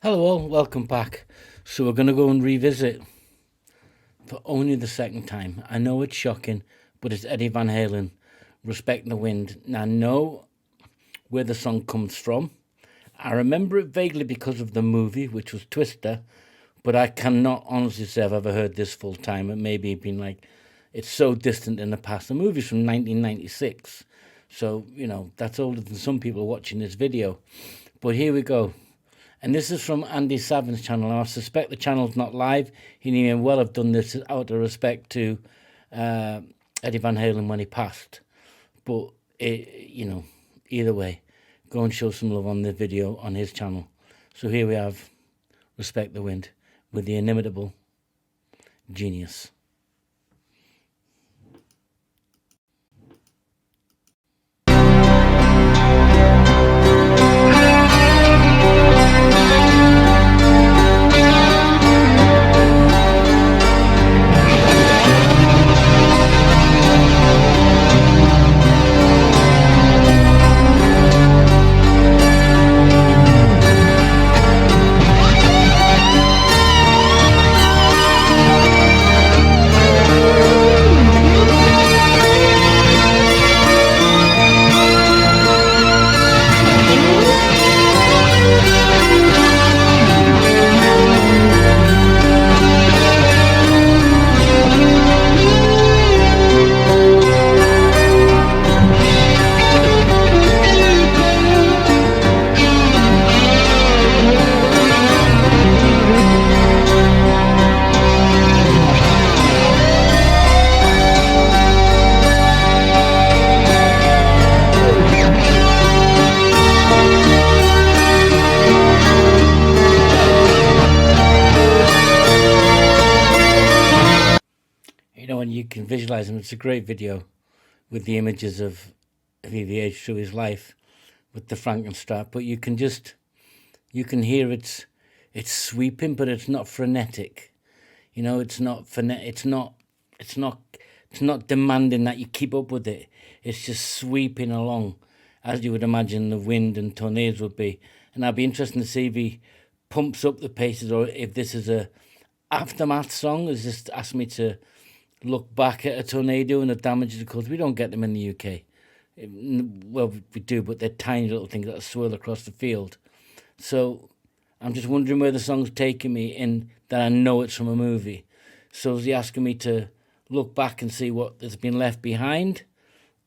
Hello all, welcome back. So we're going to go and revisit for only the second time. I know it's shocking, but it's Eddie Van Halen, Respect the Wind. Now I know where the song comes from. I remember it vaguely because of the movie, which was Twister, but I cannot honestly say I've ever heard this full time. It may be been like, it's so distant in the past. The movie's from 1996, so, that's older than some people watching this video. But here we go. And this is from Andy Savin's channel. Now, I suspect the channel's not live. He may well have done this out of respect to Eddie Van Halen when he passed. But, either way, go and show some love on the video on his channel. So here we have Respect the Wind with the inimitable genius. And you can visualize him. It's a great video with the images of EVH through his life with the Frankenstrap, but you can hear it's sweeping, but it's not frenetic. It's not demanding that you keep up with it. It's just sweeping along, as you would imagine the wind and tornadoes would be. And I'd be interested to see if he pumps up the paces or if this is a aftermath song. Is just asked me to look back at a tornado and the damages it caused. We don't get them in the UK. Well, we do, but they're tiny little things that swirl across the field. So I'm just wondering where the song's taking me in, that I know it's from a movie. So is he asking me to look back and see what has been left behind?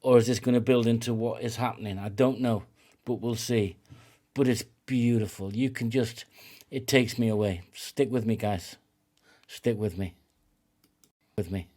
Or is this going to build into what is happening? I don't know, but we'll see. But it's beautiful. It takes me away. Stick with me, guys. Stick with me. With me.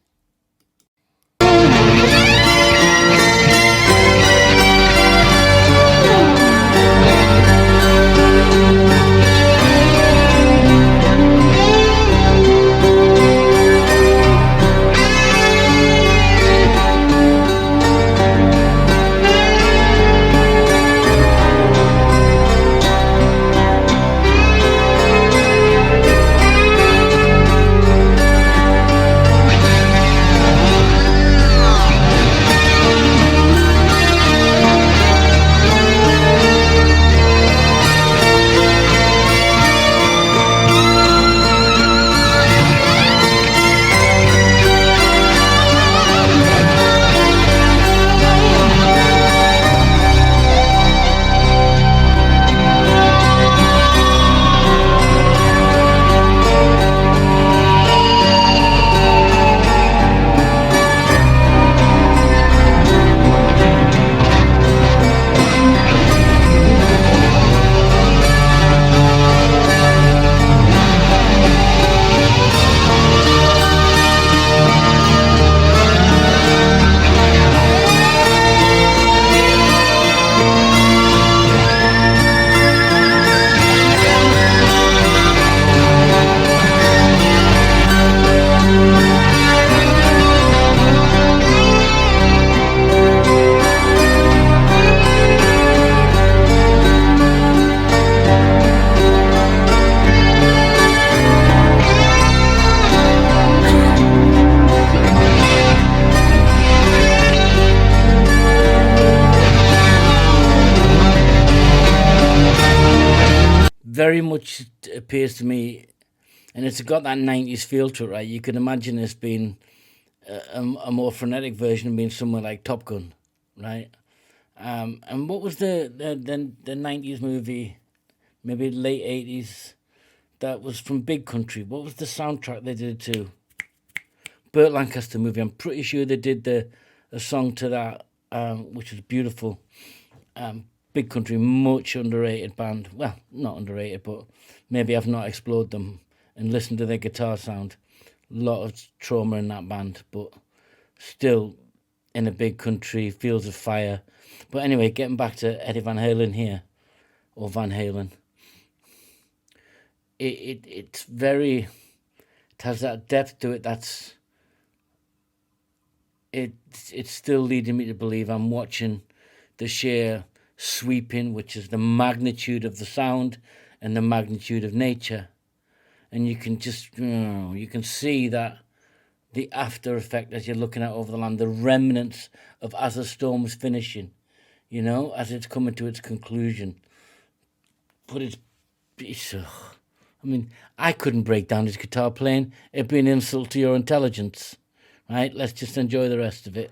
very much appears to me, and it's got that 90s feel to it, right? You could imagine this being a more frenetic version of being somewhere like Top Gun, right? And what was the 90s movie, maybe late 80s, that was from Big Country? What was the soundtrack they did to? Burt Lancaster movie. I'm pretty sure they did a song to that, which was beautiful. Big Country, much underrated band. Well, not underrated, but maybe I've not explored them and listened to their guitar sound. A lot of trauma in that band, but still in a Big Country, Fields of Fire. But anyway, getting back to Eddie Van Halen here, or Van Halen. It's very, it has that depth to it that's, it's still leading me to believe I'm watching the sheer sweeping, which is the magnitude of the sound and the magnitude of nature. And you can just, you can see that the after effect as you're looking out over the land, the remnants of as the storm was finishing, as it's coming to its conclusion. But it's I mean, I couldn't break down his guitar playing. It'd be an insult to your intelligence, right? Let's just enjoy the rest of it.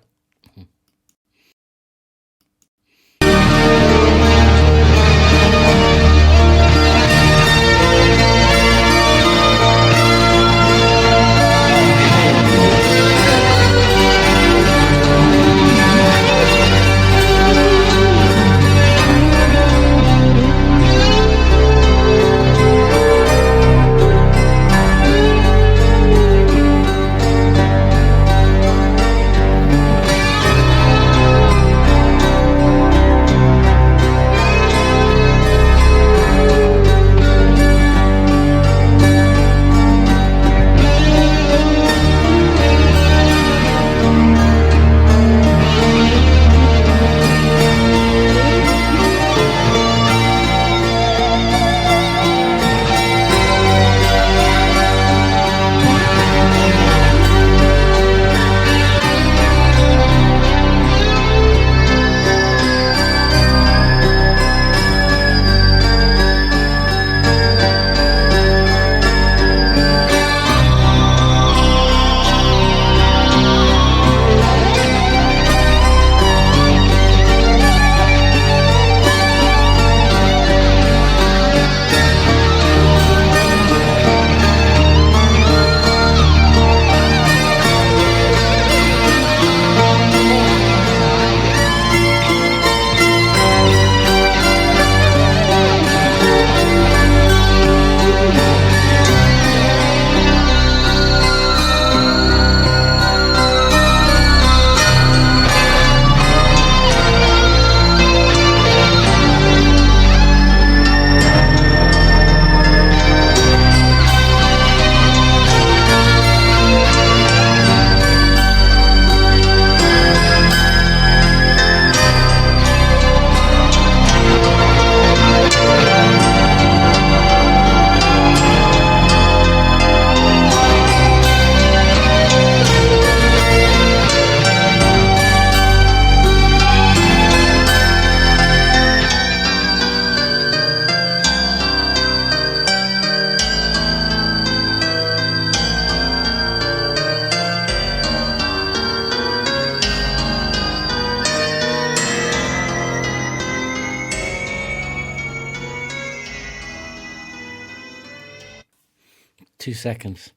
2 seconds.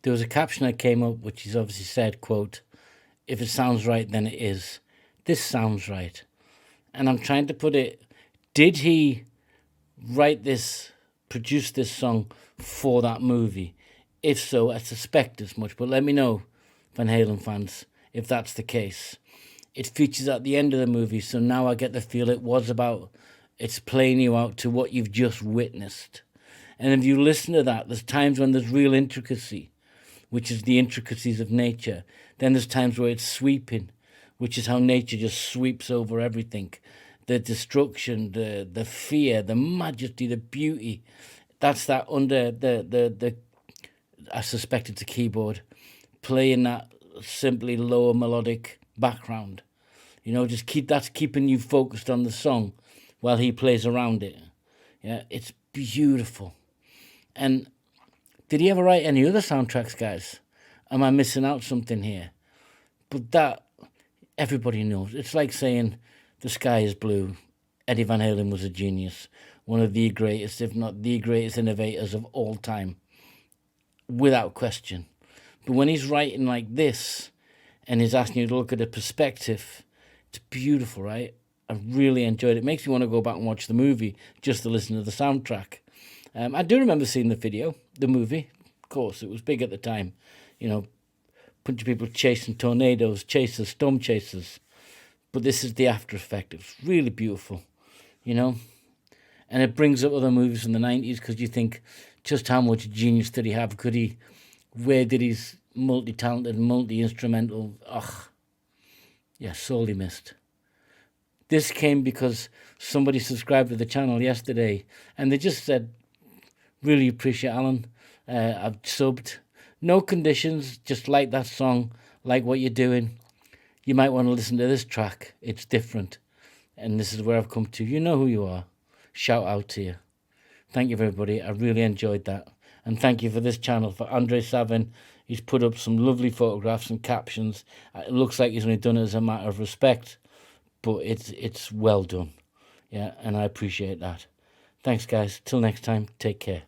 There was a caption that came up which is obviously said, quote, "If it sounds right, then it is. This sounds right." And I'm trying to put it, did he write this, produce this song for that movie? If so, I suspect as much, but let me know, Van Halen fans, if that's the case. It features at the end of the movie, so now I get the feel it was about, it's playing you out to what you've just witnessed. And if you listen to that, there's times when there's real intricacy, which is the intricacies of nature. Then there's times where it's sweeping, which is how nature just sweeps over everything. The destruction, the fear, the majesty, the beauty. That's that under the I suspect it's a keyboard, playing that simply lower melodic background. Just that's keeping you focused on the song while he plays around it. Yeah, it's beautiful. And did he ever write any other soundtracks, guys? Am I missing out something here? But that, everybody knows. It's like saying the sky is blue. Eddie Van Halen was a genius. One of the greatest, if not the greatest innovators of all time. Without question. But when he's writing like this, and he's asking you to look at a perspective, it's beautiful, right? I really enjoyed it. It makes me want to go back and watch the movie just to listen to the soundtrack. I do remember seeing the video, the movie. Of course, it was big at the time. You know, bunch of people chasing tornadoes, chasers, storm chasers. But this is the after effect. It was really beautiful, you know. And it brings up other movies from the 90s because you think, just how much genius did he have? Where did his multi-talented, multi-instrumental, sorely missed. This came because somebody subscribed to the channel yesterday and they just said, really appreciate Alan. I've subbed. No conditions, just like that song, like what you're doing. You might want to listen to this track. It's different. And this is where I've come to. You know who you are. Shout out to you. Thank you, everybody. I really enjoyed that. And thank you for this channel, for Andre Savin. He's put up some lovely photographs and captions. It looks like he's only done it as a matter of respect, but it's well done. Yeah, and I appreciate that. Thanks, guys. Till next time, take care.